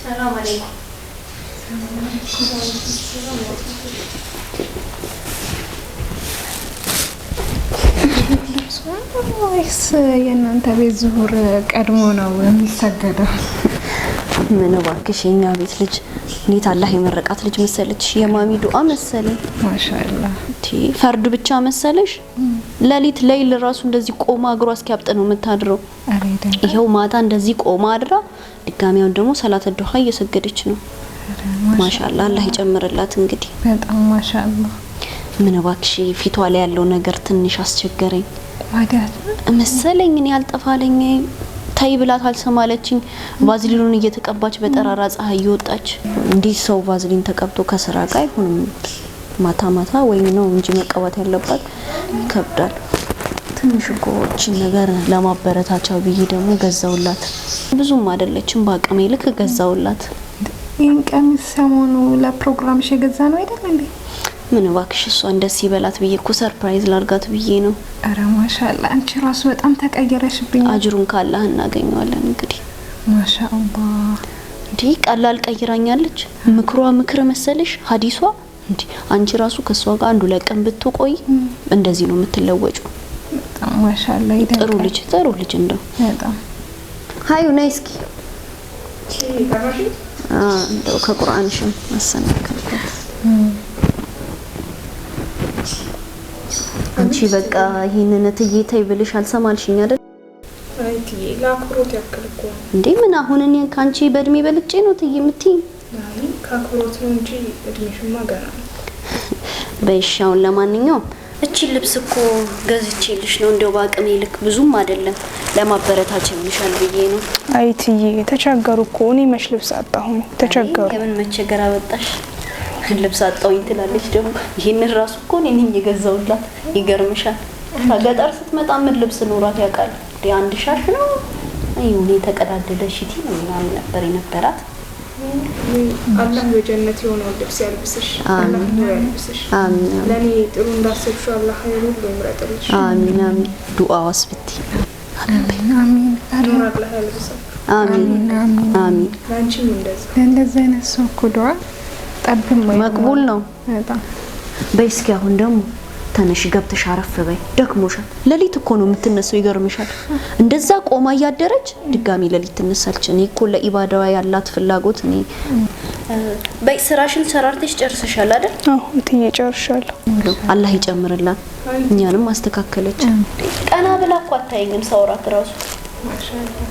السلام عليكم. ወይስ የእናንተ ቤት ዙሁር ቀድሞ ነው የሚሰገደው? ምን እባክሽ የኛ ቤት ልጅ እንዴት አላህ የመረቃት ልጅ መሰለች። የማሚ ዱዓ መሰለኝ። ማሻአላህ ፈርድ ብቻ መሰለሽ። ለሊት ለይል ራሱ እንደዚህ ቆማ እግሯ እስኪያብጥ ነው የምታድረው። ይሄው ማታ እንደዚህ ቆማ አድራ ድጋሚያውን ደግሞ ሰላት ዱሃ እየሰገደች ነው። ማሻአላህ አላህ ይጨምርላት። እንግዲህ በጣም ማሻአላህ። ምን እባክሽ ፊቷ ላይ ያለው ነገር ትንሽ አስቸገረኝ ማዳት መሰለኝ። እኔ አልጠፋለኝ ታይ ብላት አልሰማለችኝ። ቫዝሊኑን እየተቀባች በጠራራ ፀሐይ እየወጣች እንዲህ ሰው ቫዝሊን ተቀብቶ ከስራ ጋር አይሆንም። ማታ ማታ ወይ ነው እንጂ መቀባት ያለባት ይከብዳል። ትንሽ እኮ ነገር ለማበረታቻው ብዬ ደግሞ ገዛውላት። ብዙም አይደለችም በአቅሜ ልክ ገዛውላት። ይሄን ቀሚስ ሰሞኑ ለፕሮግራምሽ የገዛ ነው አይደል እንዴ? ምን እባክሽ እሷ እንደስ ይበላት ብዬ እኮ ሰርፕራይዝ ላርጋት ብዬ ነው። አረ ማሻአላህ አንቺ ራሱ በጣም ተቀየረሽብኝ። አጅሩን ካላህ እናገኘዋለን እንግዲህ። ማሻአላህ እንዴ ቀላል ቀይራኛለች። ምክሯ ምክር መሰለሽ ሐዲሷ እንዴ አንቺ ራሱ ከሷ ጋር አንዱ ለቀን ብትቆይ እንደዚህ ነው የምትለወጪው። በጣም ማሻአላህ ጥሩ ልጅ እንደው በጣም ሃዩ ናይስኪ እንደው ከቁርአንሽም አሰናከልኩት። አንቺ በቃ ይሄንን እትዬ ብልሽ አልሰማልሽኝ አይደል? አይትዬ ላክሮት ያክልኩ እንዴ ምን አሁን እኔ ካንቺ በእድሜ በልጬ ነው እትዬ የምትይኝ? አይ ካክሮት ነው እንጂ እድሜሽማ ገና ነው። በሻውን ለማንኛውም እቺ ልብስ እኮ ገዝቼልሽ ነው እንደው ባቅሜ ልክ ብዙም አይደለም ለማበረታች ይምሻል ብዬ ነው። አይትዬ ተቸገሩ እኮ እኔ መች ልብስ አጣሁኝ ተቸገሩ። የምን መቸገር አወጣሽ? ልብስ አጣውኝ ትላለች ደግሞ። ይሄን ራሱ እኮ እኔ ነኝ የገዛውላት። ይገርምሻል ከገጠር ስትመጣ ምን ልብስ ኖራት ያውቃል? አንድ ሻሽ ነው አይሁን የተቀዳደደ ሽቲ ነው ምናምን ነበር የነበራት። አላህ በጀነት የሆነው ልብስ ያልብስሽ። አላህ ነው ያልብስሽ። አሚን። ለኔ ጥሩ እንዳሰብሽው አላህ ኸይሩን ይምረጥልሽ። አሚን አሚን። ዱአ ወስብቲ አሚን አሚን። አላህ ያልብስሽ። አሚን አሚን። ላንቺም እንደዛ አይነት ሰው እኮ ዱአ ጠብም መቅቡል ነው በጣም። በእስኪ አሁን ደግሞ ተነሽ ገብተሽ አረፍ በይ። ደክሞሻል። ለሊት እኮ ነው የምትነሳው። ይገርምሻል እንደዛ ቆማ ያደረች ድጋሚ ለሊት ትነሳለች። እኔ እኮ ለኢባዳዋ ያላት ፍላጎት እኔ በይ ስራሽን ሰራርተሽ ጨርሰሻል አይደል? አዎ እትዬ ጨርሻለሁ። አላህ ይጨምርላት። እኛንም አስተካከለች። ቀና ብላ እኮ አታየኝም ሰውራት ራሱ። ማሻአላህ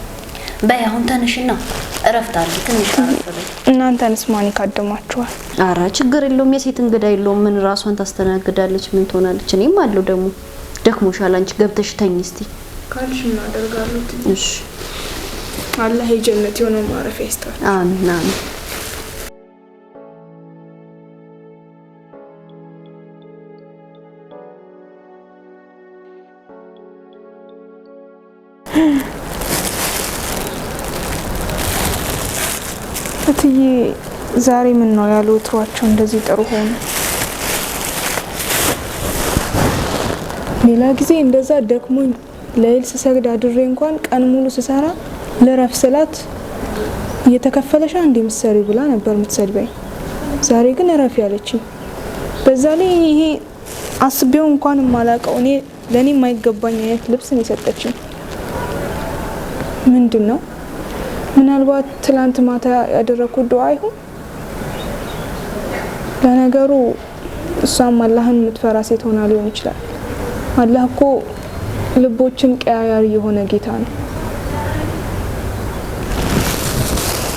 በይ አሁን ተነሽና እረፍት አድርጊ ትንሽ አረፍ በይ። እናንተንስ ማን ይካደማችኋል? አራ ችግር የለውም። የሴት እንግዳ የለውም። ምን ራሷን ታስተናግዳለች ምን ትሆናለች። እኔም አለው ደግሞ ደክሞሻል አንቺ ገብተሽ ተኝ እስቲ ካልሽ ምን አደርጋለሁ? እሺ አላህ የጀነት የሆነው ማረፊያ ይስጣል። አሚን አሚን። እትዬ ዛሬ ምን ነው ያለው ወትሯቸው እንደዚህ ጥሩ ሆነ? ሌላ ጊዜ እንደዛ ደክሞኝ ለይል ስሰግድ አድሬ እንኳን ቀን ሙሉ ስሰራ ለረፍ ስላት እየተከፈለሽ አንዴ ምሰሪ ብላ ነበር የምትሰድበኝ። ዛሬ ግን ረፍ ያለችኝ። በዛ ላይ ይሄ አስቤው እንኳን ማላቀው እኔ ለኔ የማይገባኝ አይነት ልብስ ነው የሰጠችኝ። ምንድነው? ምናልባት ትላንት ማታ ያደረኩት ዱዓ ይሁን? ለነገሩ እሷም አላህን የምትፈራ ሴት ሆና ሊሆን ይችላል። አላህ እኮ ልቦችን ቀያያሪ የሆነ ጌታ ነው።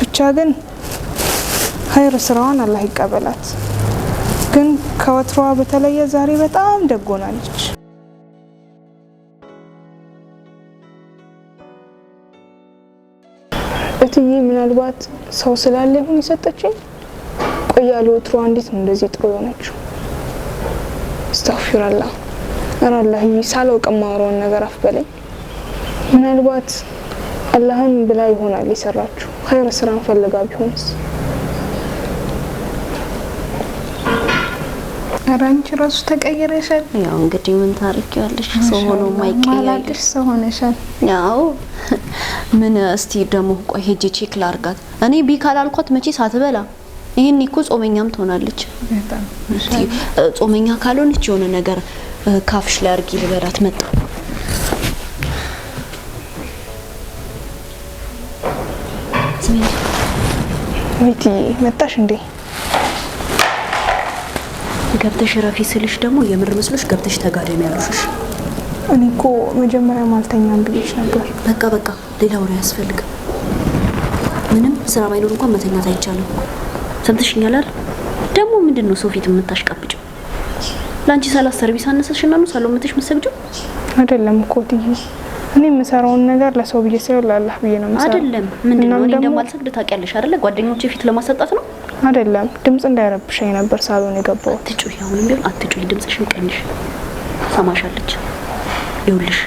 ብቻ ግን ኸይር ስራዋን አላህ ይቀበላት። ግን ከወትሮዋ በተለየ ዛሬ በጣም ደጎናለች። እትዬ ምናልባት ሰው ስላለ ይሁን የሰጠችኝ? ቆያለ ወትሮዋ እንዴት ነው እንደዚህ ጥሩ የሆነችው? አስተግፊሩላህ። አላህ ሳላውቅ ማውራውን ነገር አፍበለኝ። ምናልባት አላህን ብላ ይሆናል የሰራችው። ኸይር ስራን ፈልጋ ቢሆንስ? አራንቺ ራሱ ተቀየረሻል። ያው እንግዲህ ምን ታርቂያለሽ? ሰው ሆኖ ማይቀየር ሰው ሆነሻል። ያው ምን እስቲ ደግሞ ቆይ ሄጄ ቼክ ላርጋት። እኔ ቢ ካላልኳት መቼ ሳትበላ ይሄን እኮ ጾመኛም ትሆናለች። በጣም እስቲ ጾመኛ ካልሆነች የሆነ ነገር ካፍሽ ላይ አርጊ ልበላት መጣ። ወይቲ መጣሽ እንዴ? ገብተሽ ረፊ ስልሽ ደግሞ የምር መስሎሽ ገብተሽ ተጋደም ያሉሽ። እኔ እኮ መጀመሪያ ማልተኛም ብዬሽ ነበር። በቃ ሌላ ወሬ ያስፈልግ። ምንም ስራ ባይኖር እንኳን መተኛት አይቻልም። ሰምተሽኛል አይደል? ደግሞ ምንድነው ሰው ፊት የምታሽቃብጭው? ላንቺ ሰላስ ሰርቪስ አነሰሽና ነው ሳሎን መተሽ መሰብጁ? አይደለም እኮ ትይ እኔ የምሰራውን ነገር ለሰው ብዬ ሳይሆን ለአላህ ብዬ ነው የምሰራው። አይደለም ምንድነው እኔ እንደማልሰግድ ታውቂያለሽ አይደለ? ጓደኞቼ ፊት ለማሰጣት ነው። አይደለም ድምጽ እንዳይረብሽኝ ነበር ሳሎን የገባው። አትጩሂ፣ አሁንም ቢሆን አትጩሂ፣ ድምጽሽን ቀንሽ። ሰማሻለች። ይኸውልሽ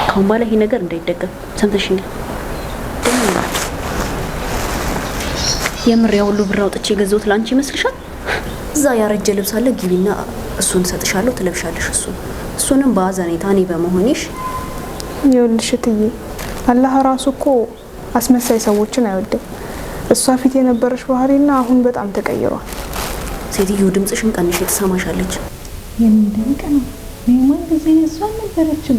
ካሁን በኋላ ይሄ ነገር እንዳይደገም ሰምተሽኛል? የምር ያው ሁሉ ብር አውጥቼ ገዘውት ላንቺ ይመስልሻል? እዛ ያረጀ ልብስ አለ ግቢና እሱን ሰጥሻለሁ ትለብሻለሽ። እሱንም በአዘኔታ እኔ በመሆንሽ ይኸውልሽ እትዬ አላህ ራሱ እኮ አስመሳይ ሰዎችን አይወድም። እሷ ፊት የነበረሽ ባህሪና አሁን በጣም ተቀይሯል። ሴትዮ ድምጽሽን ቀንሽ፣ ትሰማሻለች። የሚደንቅ ነው። ለማን ጊዜ እሷ ነበረችም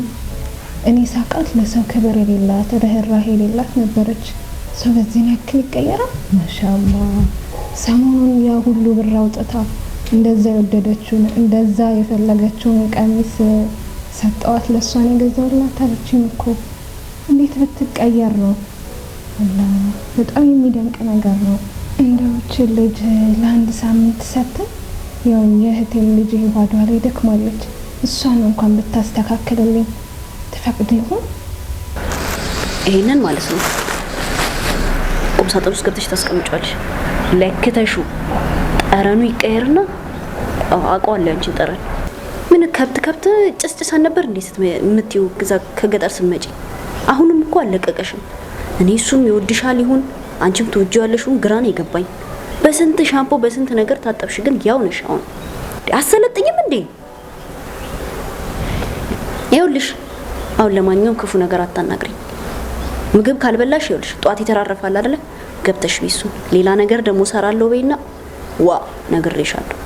እኔ ሳቃት ለሰው ክብር የሌላት ርህራሄ የሌላት ነበረች። ሰው በዚህ ያክል ይቀየራል? ማሻአላህ። ሰሞኑን ያ ሁሉ ብር አውጥታ እንደዛ የወደደችውን እንደዛ የፈለገችውን ቀሚስ ሰጠዋት ለሷ ነው የገዛውላት አለችኝ እኮ። እንዴት ብትቀየር ነው? አላህ በጣም የሚደንቅ ነገር ነው። እንደውች ልጅ ለአንድ ሳምንት ሰጥተን ያው የእህቴን ልጅ ባዷ ላይ ደክማለች። እሷን እንኳን ብታስተካክልልኝ ትፈቅድ ይሆን? ይሄንን ማለት ነው ቁም ሳጥን ውስጥ ገብተሽ ታስቀምጫለሽ። ለክተሹ ጠረኑ ይቀየርና አውቀዋለሁ አንቺን ጠረን። ምን ከብት ጭስጭሳን ነበር እንዴ ስትምትዩ ከገጠር ስትመጪ? አሁንም እኮ አለቀቀሽም። እኔ እሱም ይወድሻል ይሁን አንቺም ትወጂዋለሽ ይሁን ግራ ነው የገባኝ። በስንት ሻምፖ በስንት ነገር ታጠብሽ ግን ያው ነሽ። አሁን አሰለጥኝም እንዴ? ይኸውልሽ አሁን ለማንኛውም ክፉ ነገር አታናግሪኝ። ምግብ ካልበላሽ ይኸውልሽ ጧት ይተራረፋል አይደለ? ገብተሽ ቢሱ ሌላ ነገር ደግሞ ሰራለሁ በይና ዋ ነግሬሻለሁ።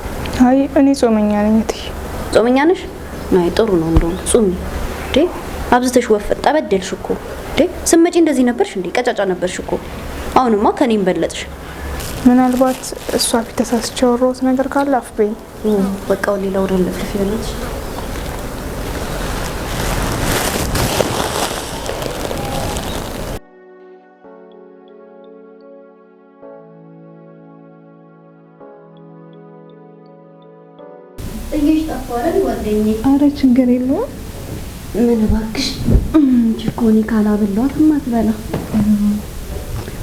አይ እኔ ጾመኛ ነኝ እትዬ። ጾመኛ ነሽ? አይ ጥሩ ነው እንደውም ጾሚ እንዴ። አብዝተሽ ወፈጣ በደልሽ እኮ እንዴ። ስመጪ እንደዚህ ነበርሽ እንዴ? ቀጫጫ ነበርሽ እኮ። አሁንማ ከኔም በለጥሽ። ምናልባት እሷ ፊት ተሳስቼ ያወራሁት ነገር ካለ አፍ በይኝ። በቃ ሌላ ወደ ለፍልፍ ያለች እየሽ ታፋረን ጓደኛዬ። አረ ችግር የለውም። ምን እባክሽ ቺኮኒ ካላበሏት ማትበላ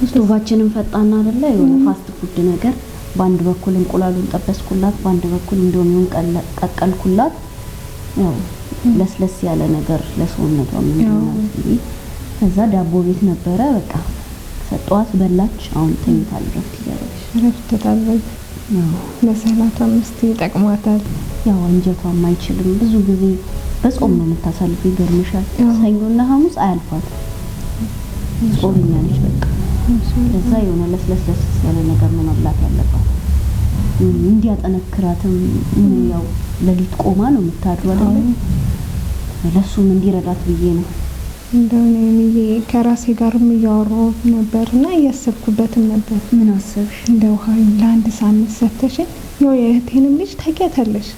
ስቶቫችንን ፈጣና አይደለ? የሆነ ፋስት ፉድ ነገር በአንድ በኩል እንቁላሉን ጠበስኩላት፣ በአንድ በኩል እንደሚሆን ቀቀልኩላት። ያው ለስለስ ያለ ነገር ለሰውነቷ ምን ነው። ከዛ ዳቦ ቤት ነበረ በቃ ሰጧት፣ በላች። አሁን ተኝታለች። ረፍት ታለች። ለሰላቷ ምስቲ ይጠቅማታል። ያው አንጀቷም አይችልም። ብዙ ጊዜ በጾም ነው የምታሳልፈው። ይገርምሻል። ሰኞና ሐሙስ አያልፋት ጾምኛ ነች በቃ። ለዛ የሆነ ለስለስ ያለ ነገር ነው መብላት ያለባት። እንዲያጠነክራትም ያው ለሊት ቆማ ነው የምታድረው አይደል? ለሱም እንዲረዳት ብዬ ነው። እንደውኔ ከራሴ ጋርም እያወራሁ ነበርና እያሰብኩበትም ነበር። ምን አሰብሽ? እንደው ለአንድ ሳምንት ሰተሽ ያው የእህቴንም ልጅ ታውቂያታለሽ።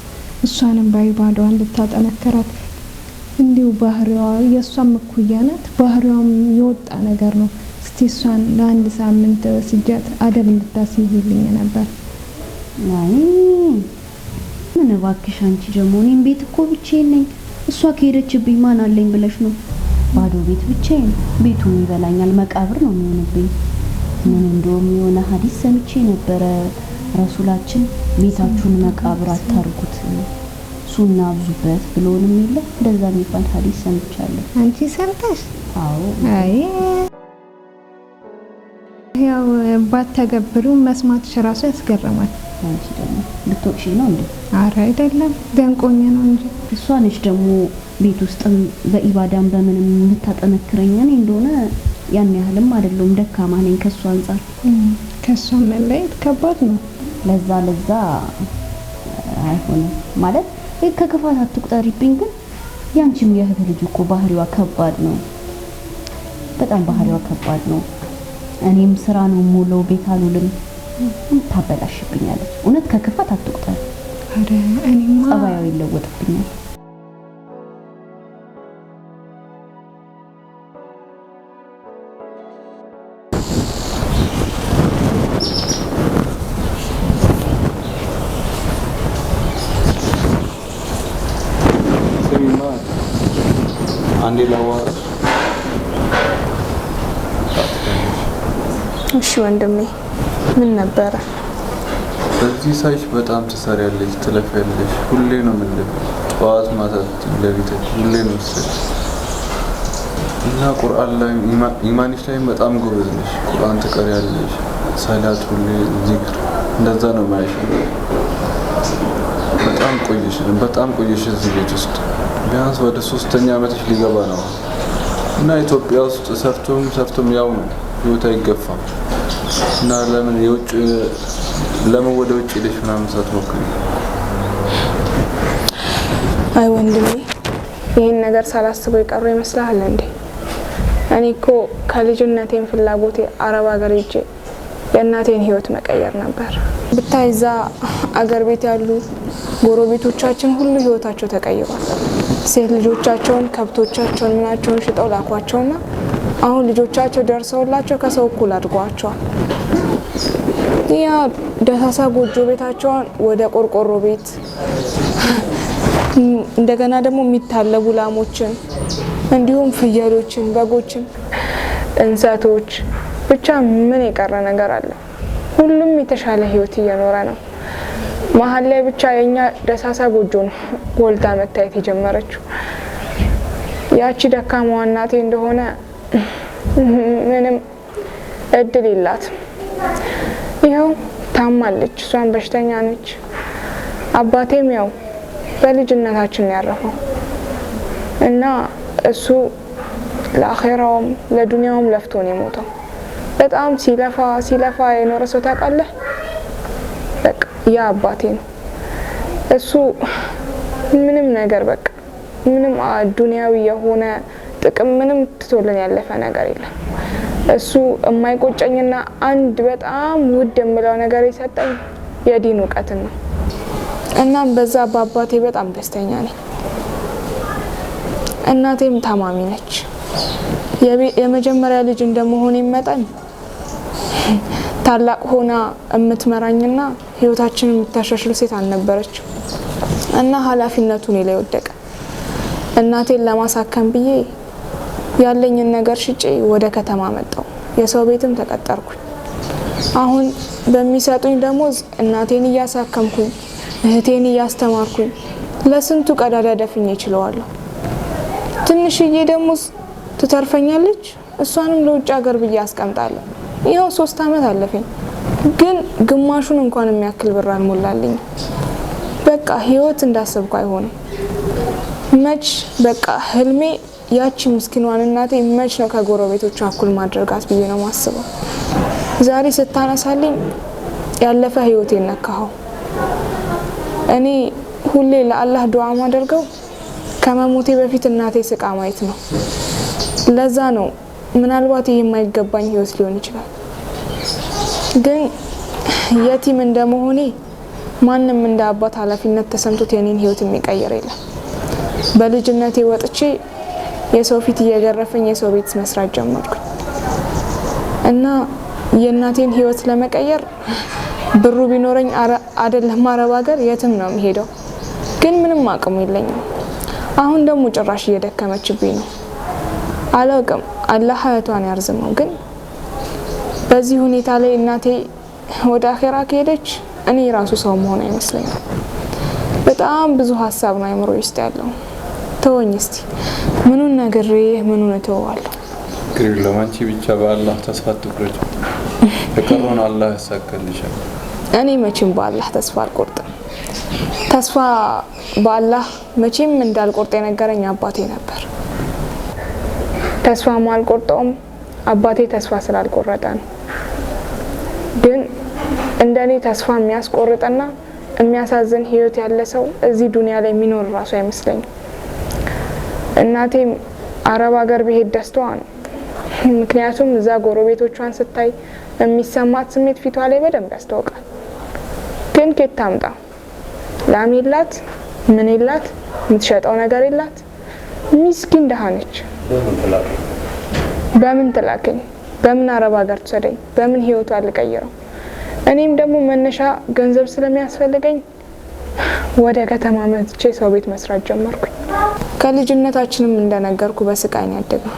እሷንም ባይባዷ እንድታጠነክራት እንዲሁ ባህሪዋ የእሷም እኩያ ናት። ባህሪዋም የወጣ ነገር ነው። እስቲ እሷን ለአንድ ሳምንት ስጃት አደብ እንድታስይዝልኝ ነበር። አይ ምን እባክሽ አንቺ ደግሞ እኔም ቤት እኮ ብቻዬን ነኝ። እሷ ከሄደችብኝ ማን አለኝ ብለሽ ነው? ባዶ ቤት ብቻዬን። ቤቱ ይበላኛል፣ መቃብር ነው የሚሆንብኝ። ምን እንደውም የሆነ ሐዲስ ሰምቼ ነበረ ረሱላችን ቤታችሁን መቃብር አታርጉት ሱና አብዙበት ብሎንም የለ እንደዛ የሚባል ሐዲስ ሰምቻለሁ። አንቺ ሰምተሽ? አዎ። አይ ያው ባተገብሩ መስማትሽ ራሱ ያስገርማል። አንቺ ደግሞ ልትወቅሺ ነው እንዴ? ኧረ አይደለም ደንቆኝ ነው እንጂ እሷ ነች ደግሞ ቤት ውስጥም በኢባዳም በምንም የምታጠነክረኝ። እኔ እንደሆነ ያን ያህልም አይደለም ደካማ ነኝ ከሷ አንፃር። ከሷ መለየት ከባድ ነው። ለዛ አይሆንም ማለት ከክፋት አትቁጠሪብኝ። ግን ያንቺም የእህት ልጅ እኮ ባህሪዋ ከባድ ነው፣ በጣም ባህሪዋ ከባድ ነው። እኔም ስራ ነው ሙሉ ቤት አልውልም ታበላሽብኛለች። እውነት ከክፋት አትቁጠሪ። አረ እኔማ ጸባዩ ይለወጥብኛል። አንዴ ላዋራሽ። እሺ ወንድሜ ምን ነበረ? በዚህ ሳይሽ በጣም ትሰሪያለሽ፣ ትለፊያለሽ። ሁሌ ነው የምልሽ፣ ጠዋት ማታ ለሊት ሁሌ ነው የምትሰሪው እና ቁርአን ላይ ኢማንሽ ላይ በጣም ጎበዝ ነሽ። ቁርአን ትቀሪያለሽ፣ ሰላት ሁሌ ዚክር፣ እንደዛ ነው ማይሽ። በጣም ቆየሽ እዚህ ቤት ውስጥ ቢያንስ ወደ 3ኛ ዓመትሽ ሊገባ ነው እና ኢትዮጵያ ውስጥ ሰርቶም ያው ነው ህይወት አይገፋም እና ለምን ወደ ውጭ ሄደሽ ምናምን ሳትሞክሪ? አይ ወንድሜ ይሄን ነገር ሳላስበው ይቀሩ ይመስላል እንዴ? እኔ እኮ ከልጅነቴም ፍላጎቴ አረብ ሀገር ሄጄ የእናቴን ህይወት መቀየር ነበር። ብታይዛ አገር ቤት ያሉ ጎረቤቶቻችን ሁሉ ህይወታቸው ተቀይሯል። ሴት ልጆቻቸውን ከብቶቻቸውን ምናቸውን ሽጠው ላኳቸውና አሁን ልጆቻቸው ደርሰውላቸው ከሰው እኩል አድርጓቸዋል። ያ ደሳሳ ጎጆ ቤታቸውን ወደ ቆርቆሮ ቤት፣ እንደገና ደግሞ የሚታለቡ ላሞችን እንዲሁም ፍየሎችን፣ በጎችን፣ እንሰቶች ብቻ ምን የቀረ ነገር አለ? ሁሉም የተሻለ ህይወት እየኖረ ነው። መሀል ላይ ብቻ የኛ ደሳሳ ጎጆ ነው ጎልታ መታየት የጀመረችው። ያቺ ደካማዋ እናቴ እንደሆነ ምንም እድል የላትም። ይኸው ታማለች፣ እሷን በሽተኛ ነች። አባቴም ያው በልጅነታችን ያረፈው እና እሱ ለአኺራውም ለዱንያውም ለፍቶ ነው የሞተው። በጣም ሲለፋ የኖረ ሰው ታውቃለህ? በቃ ያ አባቴ ነው። እሱ ምንም ነገር በቃ ምንም ዱንያዊ የሆነ ጥቅም ምንም ትቶልን ያለፈ ነገር የለም። እሱ የማይቆጨኝና አንድ በጣም ውድ የምለው ነገር የሰጠኝ የዲን እውቀትን ነው። እናም በዛ በአባቴ በጣም ደስተኛ ነኝ። እናቴም ታማሚ ነች። የመጀመሪያ ልጅ እንደመሆኔ መጠን ታላቅ ሆና የምትመራኝና ህይወታችንን የምታሻሽል ሴት አልነበረችም እና ኃላፊነቱ እኔ ላይ ወደቀ። እናቴን ለማሳከም ብዬ ያለኝን ነገር ሽጬ ወደ ከተማ መጣሁ። የሰው ቤትም ተቀጠርኩኝ። አሁን በሚሰጡኝ ደሞዝ እናቴን እያሳከምኩኝ እህቴን እያስተማርኩኝ ለስንቱ ቀዳዳ ደፍኜ እችለዋለሁ። ትንሽዬ ደሞዝ ትተርፈኛለች፣ እሷንም ለውጭ ሀገር ብዬ አስቀምጣለሁ። ይኸው 3 አመት አለፈኝ፣ ግን ግማሹን እንኳን የሚያክል ብር አልሞላልኝ። በቃ ህይወት እንዳሰብኩ አይሆንም። መች በቃ ህልሜ ያቺ ምስኪኗን እናቴ መች ነው ከጎረቤቶቿ እኩል ማድረጋት ብዬ ነው ማስበው። ዛሬ ስታነሳልኝ ያለፈ ህይወቴን ነካኸው። እኔ ሁሌ ለአላህ ዱዓ ማደርገው ከመሞቴ በፊት እናቴ ስቃ ማየት ነው። ለዛ ነው ምናልባት ይሄ የማይገባኝ ህይወት ሊሆን ይችላል፣ ግን የቲም እንደመሆኔ ማንም እንደ አባት ኃላፊነት ተሰምቶት የኔን ህይወት የሚቀይር የለም። በልጅነቴ ወጥቼ የሰው ፊት እየገረፈኝ የሰው ቤት መስራት ጀመርኩኝ እና የእናቴን ህይወት ለመቀየር ብሩ ቢኖረኝ አይደለም አረብ ሀገር የትም ነው የሚሄደው፣ ግን ምንም አቅሙ የለኝም። አሁን ደግሞ ጭራሽ እየደከመችብኝ ነው። አላውቅም፣ አላህ ሀያቷን ያርዝመው። ግን በዚህ ሁኔታ ላይ እናቴ ወደ አኺራ ከሄደች እኔ ራሱ ሰው መሆን አይመስለኝም። በጣም ብዙ ሀሳብ ነው አይምሮ ውስጥ ያለው። ተወኝ እስቲ ምኑን ነግሬ ምኑን እተዋለሁ? ግሪ ለማንቺ ብቻ በአላህ ተስፋ አትቁረጭ። የቀረውን አላህ ያሳካልሻል። እኔ መቼም በአላህ ተስፋ አልቆርጥም። ተስፋ በአላህ መቼም እንዳልቆርጥ የነገረኝ አባቴ ነበር። ተስፋ ማልቆርጠውም አባቴ ተስፋ ስላልቆረጠ ነው። ግን እንደኔ ተስፋ የሚያስቆርጥና የሚያሳዝን ህይወት ያለ ሰው እዚህ ዱንያ ላይ የሚኖር ራሱ አይመስለኝም። እናቴም አረብ ሀገር ብሄድ ደስታዋ ነው። ምክንያቱም እዛ ጎረቤቶቿን ስታይ የሚሰማት ስሜት ፊቷ ላይ በደንብ ያስታውቃል። ግን ከየት ታምጣ? ላም የላት፣ ምን የላት፣ የምትሸጠው ነገር የላት። ሚስኪን ደሃ ነች። በምን ትላከኝ? በምን አረብ ሀገር ትሰደኝ? በምን ህይወቷ ልቀይረው? እኔም ደግሞ መነሻ ገንዘብ ስለሚያስፈልገኝ ወደ ከተማ መጥቼ ሰው ቤት መስራት ጀመርኩኝ። ከልጅነታችንም እንደነገርኩ በስቃይ ነው ያደግነው።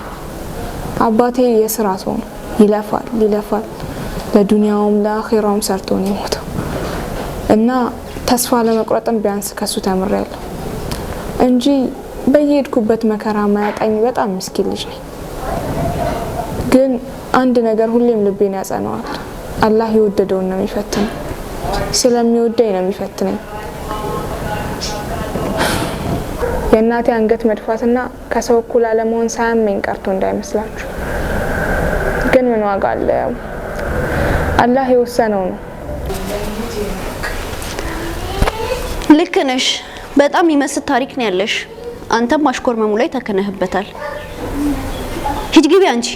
አባቴ የስራ ሰው ነው። ይለፋል ለዱንያውም ለአኺራውም ሰርቶ ነው የሞተው እና ተስፋ ለመቁረጥም ቢያንስ ከሱ ተምሬያለሁ እንጂ በየሄድኩበት መከራ ማያጣኝ በጣም ምስኪን ልጅ ነኝ። ግን አንድ ነገር ሁሌም ልቤን ያጸናዋል። አላህ የወደደውን ነው የሚፈትነው። ስለሚወደኝ ነው የሚፈትነኝ። የእናቴ አንገት መድፋትና ከሰው እኩል አለመሆን ሳያመኝ ቀርቶ እንዳይመስላችሁ። ግን ምን ዋጋ አለው? አላህ የወሰነው ነው። ልክ ነሽ። በጣም የሚመስል ታሪክ ነው ያለሽ። አንተም ማሽኮርመሙ ላይ ተከነህበታል። ሂድ ግቢ አንቺ።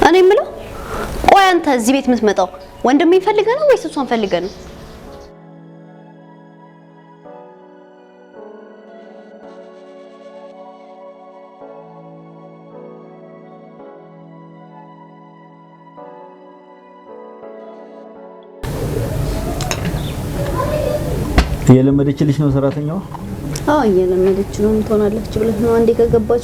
እኔ የምለው ቆይ አንተ እዚህ ቤት የምትመጣው ወንድሜን ፈልገህ ነው ወይስ እሷን ፈልገህ ነው? የለመደችልሽ ነው ሰራተኛዋ? አዎ እየለመደች ነው። ምን ትሆናለች ብለህ ነው? አንዴ ከገባች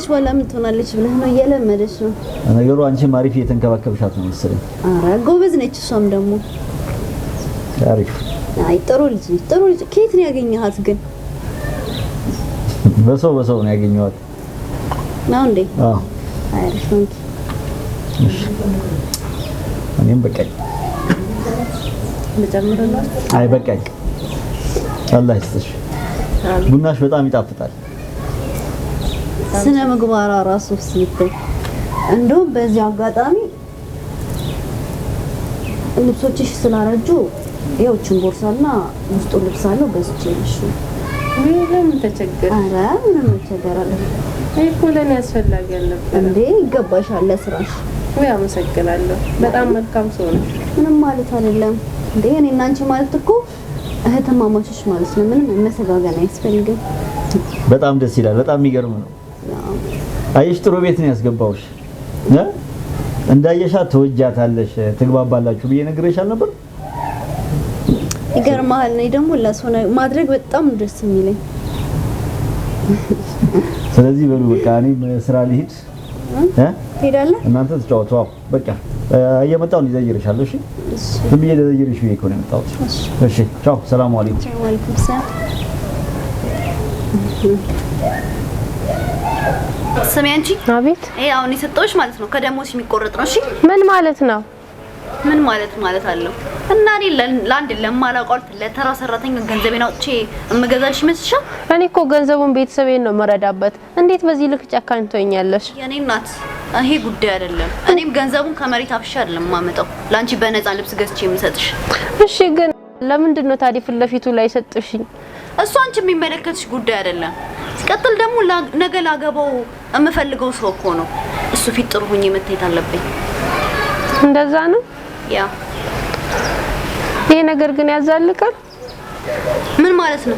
በኋላ ምን ትሆናለች ብለህ ነው? እየለመደች ነው። ነገሩ አንቺ ማሪፍ እየተንከባከብሻት ነው መሰለኝ። አረ ጎበዝ ነች እሷም ደግሞ። አሪፍ። አይ ጥሩ ልጅ ነች። ጥሩ ልጅ። ከየት ነው ያገኘሃት ግን? በሰው ነው ያገኘኋት። ነው እንዴ? አዎ። አሪፍ ነው። እሺ እኔም በቃኝ። መጨመርላት? አይ በቃኝ። አላህ ይስጥሽ። ቡናሽ በጣም ይጣፍጣል። ስነ ምግባራ ራሱ ሲታይ እንደውም በዚህ አጋጣሚ ልብሶችሽ ስላረጁ ይኸውችን ቦርሳና ውስጡ ልብስ አለው ገዝቼልሽ ነው። ምንም ተቸገረ? አረ ምንም ተቸገራለ። አይ እኮ ለኔ ያስፈልጋል ያለበት እንዴ ይገባሻል ለስራሽ። ወይ አመሰግናለሁ። በጣም መልካም ሰው ነሽ። ምንም ማለት አይደለም እንዴ እኔና አንቺ ማለት እኮ እህትማማቾች ማለት ነው። ምንም መሰጋገን አያስፈልግም። በጣም ደስ ይላል። በጣም የሚገርም ነው። አይሽ ጥሩ ቤት ነው ያስገባውሽ። እንዳየሻት ተወጃታለሽ፣ ትግባባላችሁ ብዬ ነግሬሻል ነበር። ይገርማል። እኔ ደግሞ ለሰው ማድረግ በጣም ደስ የሚለኝ። ስለዚህ በሉ በቃ እኔ ስራ ልሂድ። ትሄዳለህ? እናንተ ተጫወቱ። በቃ እየመጣሁ ይዘይርሻለሁ። እሺ ዝም ብዬ ልዘይርሽ ብዬ እኮ ነው የመጣሁት። እሺ ቻው። ሰላም አለይኩም። ወአለይኩም ሰላም። ስሚ አንቺ። አቤት። አሁን የሰጠሁሽ ማለት ነው ከደሞዝ የሚቆረጥ ነው። እሺ ምን ማለት ነው? ምን ማለት አለው? እና እኔ ለአንድ ለማላውቀው ለተራ ሰራተኛ ገንዘቤን አውጥቼ እምገዛልሽ ይመስልሻል? እኔ እኮ ገንዘቡን ቤተሰቤን ነው መረዳበት። እንዴት በዚህ ልክ ጨካኝ ትሆኛለሽ? የኔ እናት ይሄ ጉዳይ አይደለም። እኔም ገንዘቡን ከመሬት አፍሻ አይደለም ማመጣው ለአንቺ በነፃ ልብስ ገዝቼ የምሰጥሽ። እሺ ግን ለምንድን ነው ታዲያ ፊት ለፊቱ ላይ ሰጥሽኝ? እሱ አንቺ የሚመለከትሽ ጉዳይ አይደለም። ሲቀጥል ደግሞ ነገ ላገባው የምፈልገው ሰው እኮ ነው። እሱ ፊት ጥሩ ሆኜ መታየት አለብኝ። እንደዛ ነው? ያ ይሄ ነገር ግን ያዛልቃል። ምን ማለት ነው?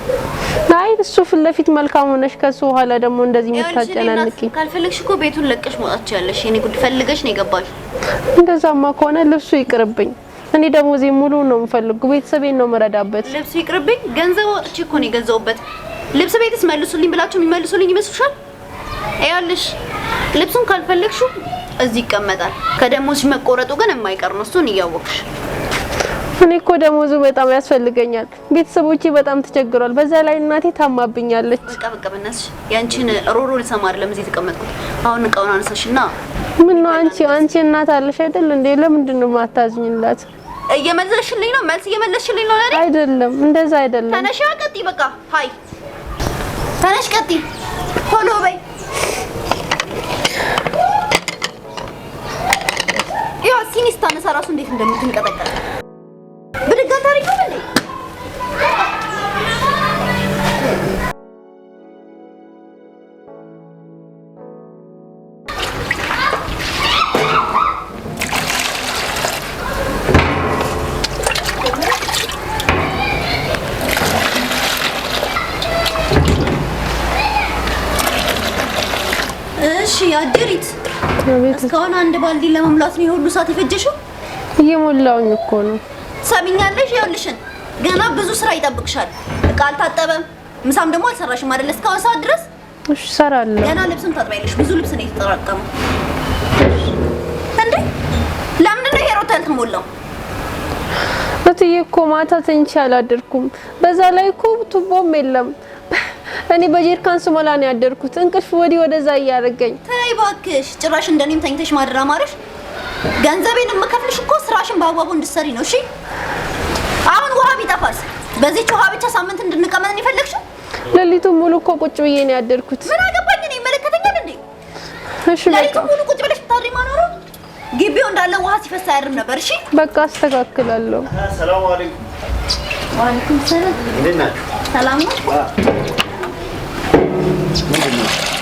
አይ እሱ ፊት ለፊት መልካም ሆነሽ ከሱ ኋላ ደግሞ እንደዚህ የምታጨናንቂ። ካልፈለግሽ እኮ ቤቱን ለቀሽ መውጣት ትችያለሽ። የኔ ጉድ ፈልገሽ ነው የገባሽ። እንደዛማ ከሆነ ልብሱ ይቅርብኝ። እኔ ደሞዜ ሙሉ ነው የምፈልገው። ቤተሰቤን ነው መረዳበት። ልብሱ ይቅርብኝ? ገንዘብ አውጥቼ እኮ ነው የገዛሁበት። ልብስ ቤትስ መልሱልኝ ብላችሁ የሚመልሱልኝ ይመስልሻል? ያልሽ ልብሱን ካልፈለግሽው እዚህ ይቀመጣል። ከደሞዝሽ መቆረጡ ግን የማይቀር ነው። እሱን እያወቅሽ እኔ እኮ ደሞዙ በጣም ያስፈልገኛል። ቤተሰቦቼ በጣም ተቸግሯል። በዛ ላይ እናቴ ታማብኛለች። በቃ በእናትሽ ያንቺን ሮሮ ልሰማ አይደለም እዚህ የተቀመጥኩት። አሁን እቃውን አነሳሽና ምን ነው አንቺ እናት አለሽ አይደል እንዴ? ለምንድን ነው ማታዝኝላት? እየመለስሽልኝ ነው? መልስ እየመለስሽልኝ ነው አይደል? አይደለም፣ እንደዛ አይደለም። ተነሽ ቀጥይ። በቃ ሃይ ተነሽ ቀጥይ። ቶሎ በይ። ያው ሲኒስታ ነሳ ራሱ እንዴት እንደምትንቀጠቀጥ ብድጋ ታሪክ ነው እንዴ? እሺ አድሪት እስካሁን አንድ ባልዲ ለመሙላት ነው የሁሉ ሰዓት የፈጀሽው? እየሞላውኝ እኮ ነው። ሰሚኛለሽ? ይኸውልሽን ገና ብዙ ስራ ይጠብቅሻል። እቃ አልታጠበም፣ ምሳም ደግሞ አልሰራሽም አይደል? እስካሁን ሰዓት ድረስ እሺ እሰራለሁ። ገና ልብስም ታጥቢያለሽ። ብዙ ልብስ ነው የተጠራቀመው። እንዴ ለምንድን ነው ሄሮት ያልተሞላው? እትዬ እኮ ማታ ተኝቼ አላደርኩም። በዛ ላይ እኮ ቱቦም የለም። እኔ በጀሪካን ስሞላ ነው ያደርኩት። እንቅልፍ ወዲህ ወደዛ እያደረገኝ። ተይ እባክሽ፣ ጭራሽ እንደኔም ተኝተሽ ማድራ ማረሽ። ገንዘቤን የምከፍልሽ እኮ ስራሽን በአግባቡ እንድትሰሪ ነው። እሺ አሁን ውሃ ቢጠፋስ? በዚህች ውሃ ብቻ ሳምንት እንድንቀመጥ ነው የፈለግሽው? ሌሊቱን ሙሉ እኮ ቁጭ ብዬ ነው ያደርኩት። ምን አገባኝ እኔ? ይመለከተኛል እንዴ? እሺ በቃ ሌሊቱን ሙሉ ቁጭ ብለሽ ታድሪ ማኖሩ ግቢው እንዳለ ውሃ ሲፈሳ ያድር ነበር። እሺ በቃ አስተካክላለሁ። ሰላም አለይኩም። ወአለይኩም ሰላም። እንዴት ናችሁ? ሰላም ነው።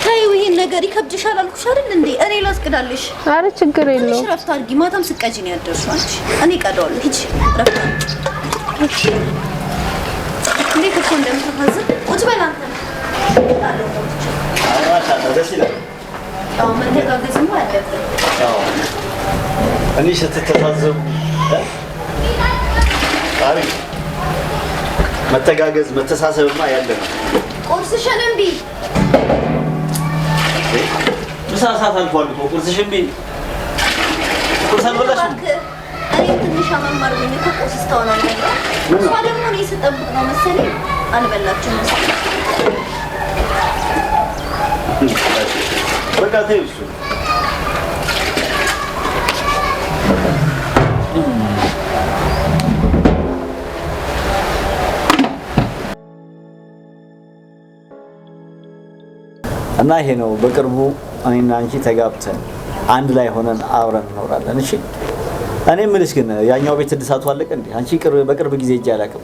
ተይው ይሄን ነገር ይከብድሻል አልኩሽ አይደል እንዴ? እኔ ላስቀዳልሽ። አረ ችግር ትንሽ የለውም። ረፍት አድርጊ። ማታም ስቀጂ ነው ያደርሽው አንቺ። እኔ ቀዳዋለሁ። ሂጂ ረፍት አድርጊ። እንዴት እኮ እንደምትፈዝብ ቁጭ በል አንተ። ደስ ይላል። አዎ መተጋገዝማ አለብን። እኔ ስትተሳዘቡ አሪፍ መተጋገዝ መተሳሰብማ ያለ ነው። ቁርስሽን እምቢ። ምሳ ሰዓት አልፏል እኮ ቁርስሽን እምቢ። ቁርስ አልበላሽም? እኔም ትንሽ አመማር ብኝ እኮ ቁርስ እስካሁን አልበላም። እሷ ደግሞ እኔ ስጠብቅ ነው መሰለኝ አልበላችም መሰለኝ። በቃ ተይው እሱ እና ይሄ ነው በቅርቡ እኔና አንቺ ተጋብተን አንድ ላይ ሆነን አብረን እንኖራለን። እሺ እኔ የምልሽ ግን ያኛው ቤት እድሳቱ አለቀ እንዴ? አንቺ በቅርብ ጊዜ እጄ አላውቅም።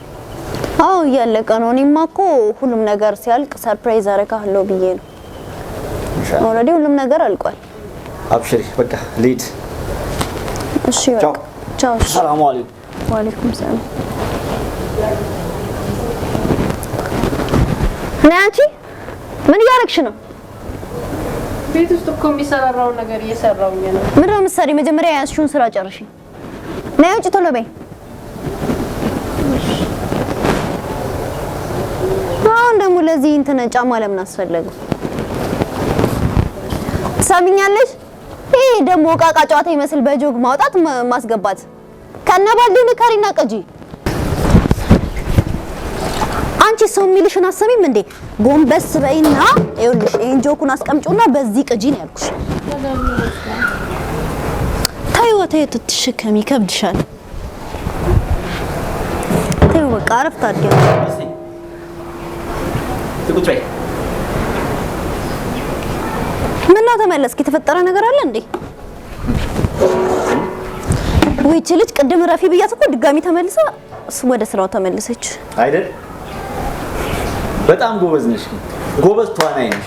አዎ እያለቀ ነው። እኔማ እኮ ሁሉም ነገር ሲያልቅ ሰርፕራይዝ አደርግሃለሁ ብዬ ነው። ኦልሬዲ ሁሉም ነገር አልቋል። አብሽሪ በቃ ልሂድ። እሺ ቻው ቻው። ሰላም አለይኩም። ወአለይኩም ሰላም። ናቺ ምን እያደረግሽ ነው? ቤት ውስጥ እኮ የሚሰራራው ነገር እየሰራውኝ ነው። ምን ነው ምሳሌ? መጀመሪያ ያዝሽውን ስራ ጨርሺ። ነይ ውጪ ቶሎ በይ። አሁን ደግሞ ለዚህ እንትን ጫማ ለምን አስፈለገ? ትሰሚኛለሽ? ይሄ ደግሞ ዕቃ ጨዋታ ይመስል በጆግ ማውጣት ማስገባት ከነባልዲው ንከሪና ቅጂ። አንቺ ሰው የሚልሽን አሰሚም እንዴ? ጎንበስ በይና ይኸውልሽ ይሄን ጆኩን አስቀምጪውና በዚህ ቅጂ ነው ያልኩሽ። ታይዋ ታይዋ ትሽከሚ ከብድሻል። ታይዋ በቃ አረፍት አድርጊ። ትቁጭ በይ። ምን ነው ተመለስክ? የተፈጠረ ነገር አለ እንዴ? ወይቺ ልጅ ቅድም ረፊ ብያት እኮ ድጋሚ ተመልሳ ወደ ስራው ተመለሰች አይደል? በጣም ጎበዝ ነሽ። ጎበዝ ተዋናይ ነሽ።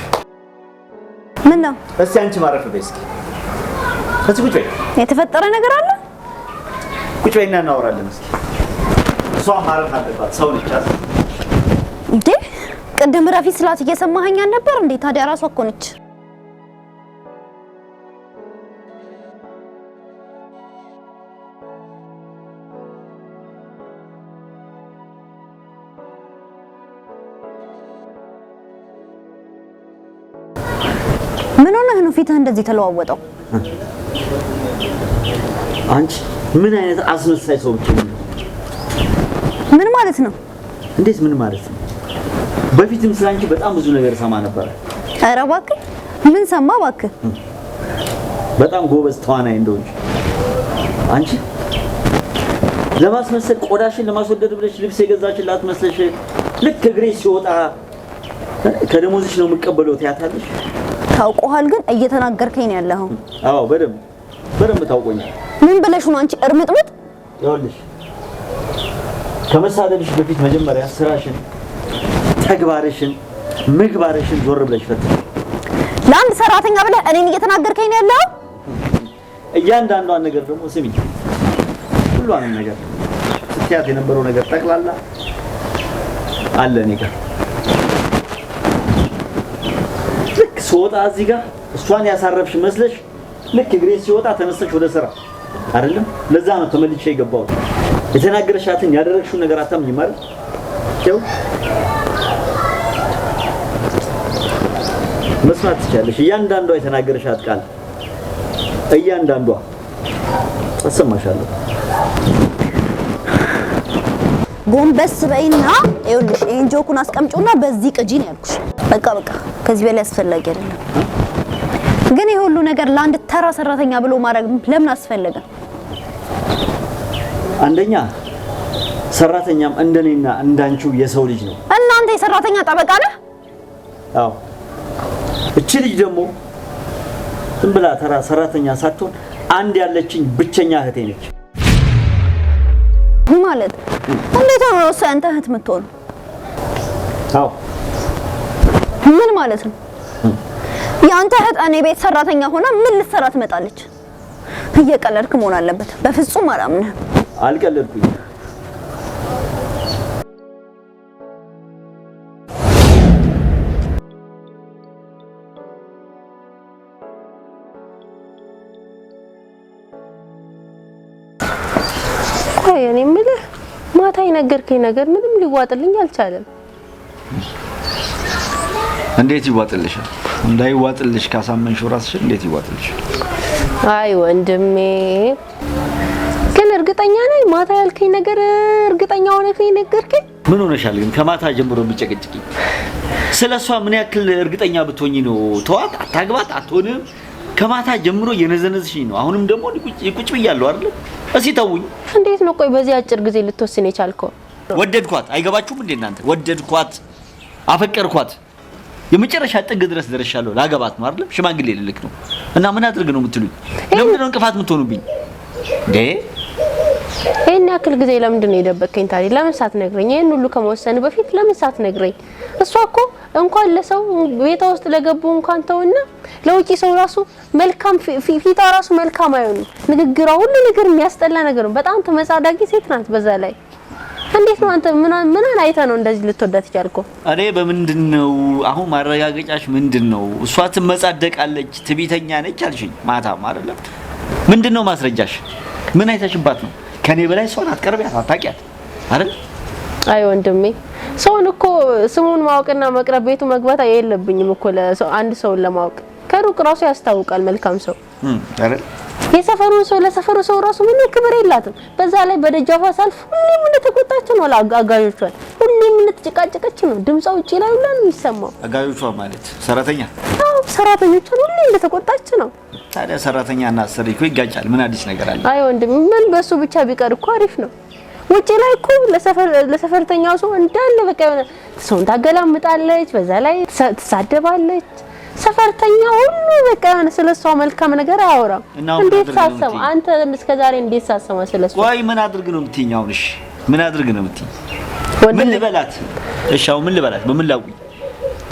ምን ነው? እስቲ አንቺ ማረፍ በይ እስኪ። እስቲ ቁጭ በይ። የተፈጠረ ነገር አለ? ቁጭ በይና እናወራለን እስኪ። እሷ ማረፍ አለባት። ሰው ነች አይደል? እንዴ ቅድም ረፊ ስላት እየሰማኸኝ ነበር እንዴ? ታዲያ ራሷ እኮ ነች። ምን ሆነህ ነው ፊትህ እንደዚህ ተለዋወጠው? አንቺ ምን አይነት አስመሳይ ሰው ብቻ ነው? ምን ማለት ነው? እንዴት ምን ማለት ነው? በፊትም ስላንቺ በጣም ብዙ ነገር ሰማ ነበር። ኧረ እባክህ ምን ሰማ እባክህ? በጣም ጎበዝ ተዋናይ እንደሆንሽ አንቺ ለማስመሰል ቆዳሽን ለማስወደድ ብለሽ ልብስ የገዛችላት መስለሽ ልክ እግሬ ሲወጣ ከደሞዝሽ ነው የምቀበለው ትያታለሽ። ታውቆሃል ግን እየተናገርከኝ ነው ያለኸው። አዎ በደንብ ታውቆኛል። ምን ብለሽ ነው አንቺ እርምጥምጥ? ይኸውልሽ ከመሳደብሽ በፊት መጀመሪያ ስራሽን፣ ተግባርሽን፣ ምግባርሽን ዞር ብለሽ ፈትሽ። ለአንድ ሰራተኛ ብለህ እኔን እየተናገርከኝ ነው ያለኸው። እያንዳንዷን ነገር ደግሞ ስሚኝ፣ ሁሉንም ነገር ስትያት የነበረው ነገር ጠቅላላ አለ እኔ ጋር። ልክ ስወጣ እዚህ ጋር እሷን ያሳረፍሽ መስለሽ ልክ እግሬ ሲወጣ ተነስተሽ ወደ ስራ አይደለም። ለዛ ነው ተመልሼ የገባሁት። የተናገረሻትን ያደረግሽውን ነገር አታምኝም አይደል? ይኸው መስማት ትችያለሽ። እያንዳንዷ የተናገረሻት ቃል እያንዳንዷ አሰማሻለሁ። ጎንበስ በይና ይኸውልሽ ይሄን ጆኩን አስቀምጪውና በዚህ ቅጂ ነው ያልኩሽ። በቃ ከዚህ በላይ አስፈላጊ አይደለም። ግን ይሄ ሁሉ ነገር ለአንድ ተራ ሰራተኛ ብሎ ማድረግ ለምን አስፈለገ? አንደኛ ሰራተኛም እንደኔና እንዳንቺው የሰው ልጅ ነው። እናንተ የሰራተኛ ጠበቃ ነህ? አዎ። እቺ ልጅ ደግሞ ዝም ብላ ተራ ሰራተኛ ሳትሆን አንድ ያለችኝ ብቸኛ እህቴ ነች። ማለት እንዴት ነው እሷ አንተ እህት የምትሆን? አዎ። ምን ማለት ነው? ያንተ እህት እኔ ቤት ሰራተኛ ሆና ምን ልትሰራ ትመጣለች? እየቀለድክ መሆን አለበት። በፍጹም አላምንህም። አልቀለድኩኝ። እኔ የምልህ ማታ የነገርከኝ ነገር ምንም ሊዋጥልኝ አልቻለም። እንዴት ይዋጥልሻል? እንዳይዋጥልሽ ካሳመንሽው ራስሽን እንዴት ይዋጥልሻል? አይ ወንድሜ ግን እርግጠኛ ነኝ ማታ ያልከኝ ነገር እርግጠኛ ሆነህ ነገርከኝ? ምን ሆነሻል ግን ከማታ ጀምሮ የምትጨቀጭቂኝ? ስለሷ ምን ያክል እርግጠኛ ብትሆኚ ነው ተዋት አታግባት አትሆንም? ከማታ ጀምሮ የነዘነዝሽኝ ነው። አሁንም ደግሞ ቁጭ ብያለሁ አይደል? እስኪ ተውኝ። እንዴት ነው ቆይ በዚህ አጭር ጊዜ ልትወስን የቻልከው? ወደድኳት። አይገባችሁም እንዴ እናንተ? ወደድኳት፣ አፈቀርኳት፣ የመጨረሻ ጥግ ድረስ ደርሻለሁ። ላገባት ነው አይደል? ሽማግሌ ልልክ ነው እና ምን አድርግ ነው የምትሉኝ? ለምንድን ነው እንቅፋት የምትሆኑብኝ እንዴ? ይሄን ያክል ጊዜ ለምንድን ነው የደበከኝ ታዲያ? ለምን ሳትነግረኝ? ይሄን ሁሉ ከመወሰን በፊት ለምን ሳትነግረኝ? እሷ እኮ እንኳን ለሰው ቤቷ ውስጥ ለገቡ እንኳን ተውና ለውጪ ሰው ራሱ መልካም ፊቷ ራሱ መልካም አይሆንም። ንግግሯ ሁሉ ነገር የሚያስጠላ ነገር ነው። በጣም ተመጻዳቂ ሴት ናት። በዛ ላይ እንዴት ነው አንተ ምን አይተህ ነው እንደዚህ ልትወዳት ይቻልከው? እኔ በምንድነው አሁን ማረጋገጫሽ ምንድነው? እሷ ትመጻደቃለች፣ ትቢተኛ ነች አልሽኝ ማታ አይደለም? ምንድነው ማስረጃሽ? ምን አይተሽባት ነው? ከኔ በላይ እሷን አትቀርቢያት፣ አታውቂያት አይደል? አይ ወንድሜ ሰውን እኮ ስሙን ማወቅና መቅረብ ቤቱ መግባት የለብኝም እኮ አንድ ሰውን ለማወቅ ከሩቅ ራሱ ያስታውቃል መልካም ሰው አይደል? የሰፈሩን ሰው ለሰፈሩ ሰው ራሱ ምን ክብር የላትም። በዛ ላይ በደጃፏ ሳልፍ ሁሌም እንደተቆጣች ነው አጋዦቿን፣ ሁሌም እንደተጨቃጨቀች ነው። ድምጿ ውጪ ላይ ሁሉ ነው የሚሰማው። አጋዦቿ ማለት ሰራተኛ? አዎ ሰራተኞቿን ሁሌ እንደተቆጣች ነው። ታዲያ ሰራተኛ እና አሰሪ እኮ ይጋጫል። ምን አዲስ ነገር አለ? አይ ወንድም ምን በሱ ብቻ ቢቀር እኮ አሪፍ ነው። ውጪ ላይ እኮ ለሰፈርተኛው ሰው እንዳለ በቃ የሆነ ሰውን ታገላምጣለች፣ በዛ ላይ ትሳደባለች። ሰፈርተኛ ሁሉ በቃ የሆነ ስለሷ መልካም ነገር አያወራም። እንዴት ሳሰማ አንተ እስከዛሬ እንዴት ሳሰማ ስለሷ? ወይ ምን አድርግ ነው የምትይኝ አሁን? እሺ ምን አድርግ ነው የምትይኝ? ምን ልበላት? እሺ አሁን ምን ልበላት? በምን ላውቂ?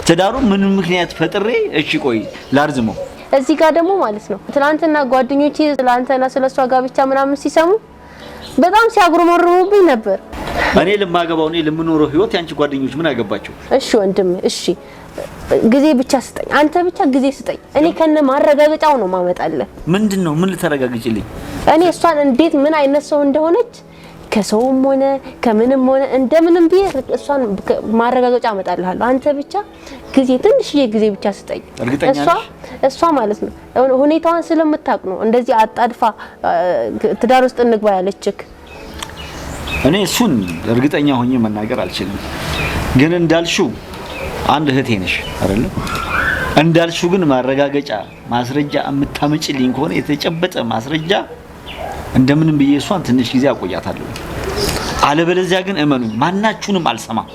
ትዳሩ ምን ምክንያት ፈጥሬ? እሺ ቆይ ላርዝመው። እዚህ ጋር ደግሞ ማለት ነው ትናንትና ጓደኞቼ ስለአንተና ስለሷ ጋብቻ ምናምን ሲሰሙ በጣም ሲያጉረመርሙብኝ ነበር። እኔ ለማገባው እኔ ለምኖረው ህይወት ያንቺ ጓደኞች ምን አገባቸው? እሺ ወንድም እሺ ጊዜ ብቻ ስጠኝ፣ አንተ ብቻ ጊዜ ስጠኝ። እኔ ከነ ማረጋገጫው ነው ማመጣለህ። ምንድነው? ምን ልታረጋግጪልኝ? እኔ እሷን እንዴት ምን አይነት ሰው እንደሆነች ከሰውም ሆነ ከምንም ሆነ እንደምንም ቢይ እሷን ማረጋገጫ አመጣልሃለሁ። አንተ ብቻ ጊዜ ትንሽዬ ጊዜ ብቻ ስጠኝ። እሷ ማለት ነው ሁኔታዋን ስለምታውቅ ነው እንደዚህ አጣድፋ ትዳር ውስጥ እንግባ ያለችክ። እኔ እሱን እርግጠኛ ሆኜ መናገር አልችልም። ግን እንዳልሽው አንድ እህቴ ነሽ አይደል? እንዳልሽው ግን ማረጋገጫ ማስረጃ የምታመጪልኝ ከሆነ የተጨበጠ ማስረጃ እንደምንም ብዬ እሷን ትንሽ ጊዜ አቆያታለሁ። አለበለዚያ ግን እመኑኝ ማናችሁንም አልሰማም።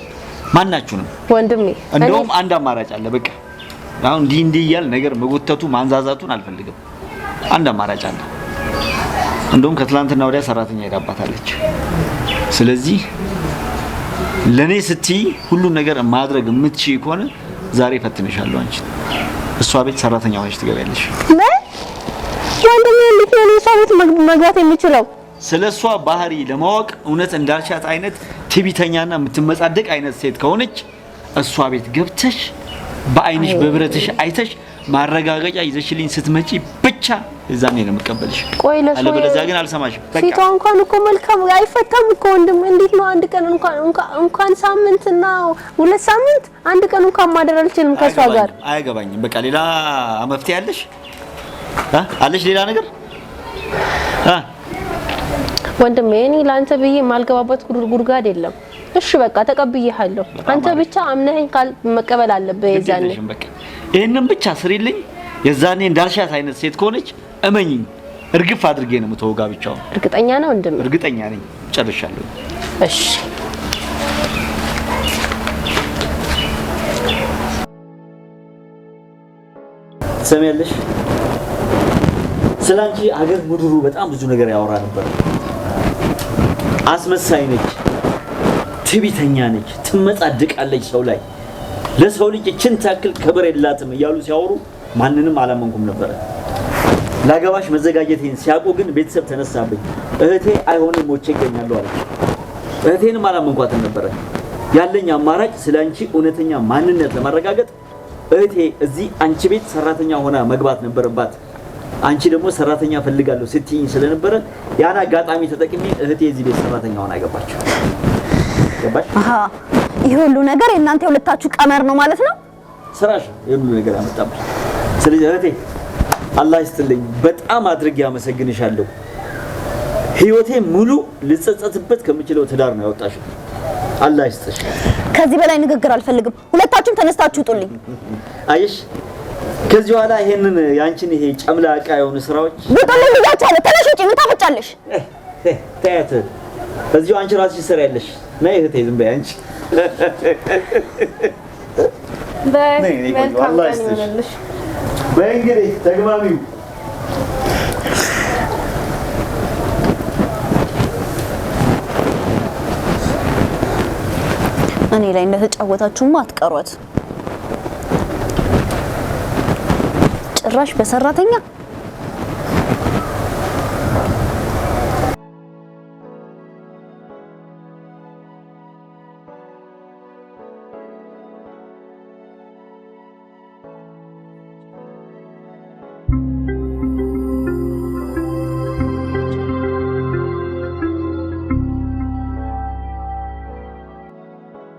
ማናችሁንም ወንድሜ እንደውም አንድ አማራጭ አለ። በቃ አሁን እንዲህ እያል ነገር መጎተቱ ማንዛዛቱን አልፈልግም። አንድ አማራጭ አለ። እንደውም ከትላንትና ወዲያ ሰራተኛ ሄዳባታለች። ስለዚህ ለኔ ስትይ ሁሉን ነገር ማድረግ የምትችይ ከሆነ ዛሬ ፈትንሻለሁ። አንቺ እሷ ቤት ሰራተኛ ሆነሽ ትገቢያለሽ። ወንድሜ እንዴት ነው እሷ ቤት መግባት የሚችለው? ስለሷ ባህሪ ለማወቅ እውነት እንዳልሻት አይነት ትቢተኛና የምትመጻደቅ አይነት ሴት ከሆነች እሷ ቤት ገብተሽ በአይንሽ በብረትሽ አይተሽ ማረጋገጫ ይዘሽልኝ ስትመጪ ብቻ እዛኔ ነው የምቀበልሽ። ቆይ ለሷ አለበለዚያ ግን አልሰማሽም። በቃ ፊቷ እንኳን እኮ መልካም አይፈታም እኮ ወንድም። እንዴት ነው አንድ ቀን እንኳን ሳምንትና 2 ሳምንት አንድ ቀን እንኳን ማደር አልችልም ከሷ ጋር። አይገባኝም። በቃ ሌላ መፍትሄ አለሽ? አለሽ ሌላ ነገር? ወንድም እኔ ላንተ ብዬ ማልገባበት ጉድጓድ የለም። እሺ በቃ ተቀብዬሃለሁ። አንተ ብቻ አምነኸኝ መቀበል አለብህ። የዛኔ በቃ ይሄንን ብቻ ስሪልኝ። የዛኔ እንዳልሻት አይነት ሴት ከሆነች እመኝኝ እርግፍ አድርጌ ነው የምተወጋ ብቻው። እርግጠኛ ነው ወንድም? እርግጠኛ ነኝ። ጨርሻለሁ። እሺ ትሰሚያለሽ? ስላንቺ አገር ምድሩ በጣም ብዙ ነገር ያወራ ነበር። አስመሳይ ነች፣ ትቢተኛ ነች፣ ትመጻደቃለች ሰው ላይ፣ ለሰው ልጅ እችን ታክል ክብር የላትም እያሉ ሲያወሩ ማንንም አላመንኩም ነበር። ላገባሽ መዘጋጀቴን ሲያውቁ ግን ቤተሰብ ተነሳብኝ። እህቴ አይሆንም ሞቼ እገኛለሁ አለች። እህቴንም አላመንኳትም ነበር። ያለኝ አማራጭ ስላንቺ እውነተኛ ማንነት ለማረጋገጥ እህቴ እዚህ አንቺ ቤት ሰራተኛ ሆና መግባት ነበረባት። አንቺ ደግሞ ሰራተኛ ፈልጋለሁ ስትይኝ ስለነበረ ያን አጋጣሚ ተጠቅሜ እህቴ እዚህ ቤት ሰራተኛ ሆና ገባች። ገባሽ? ይሄ ሁሉ ነገር የእናንተ የሁለታችሁ ቀመር ነው ማለት ነው። ስራሽ የሁሉ ነገር አመጣብሽ። ስለዚህ እህቴ አላህ ይስጥልኝ፣ በጣም አድርጌ አመሰግንሻለሁ። ህይወቴ ሙሉ ልጸጸትበት ከምችለው ትዳር ነው ያወጣሽው። አላህ ይስጥሽ። ከዚህ በላይ ንግግር አልፈልግም። ሁለታችሁም ተነስታችሁ ውጡልኝ። አየሽ፣ ከዚህ በኋላ ይሄንን ያንቺን ይሄ ጨምላቃ የሆኑ ስራዎች ውጡልኝ ብያችኋለሁ። ተነሽ ውጪ። ምን ታፈጫለሽ? ታያት እዚሁ አንቺ ራስሽ ስራ ያለሽ ነይ እህቴ፣ ዝም በይ አንቺ። መልካም ቀን ይሁንልሽ። በእንግዲህ ተግባቢው እኔ ላይ እንደተጫወታችሁማ አትቀሯት። ጭራሽ በሰራተኛ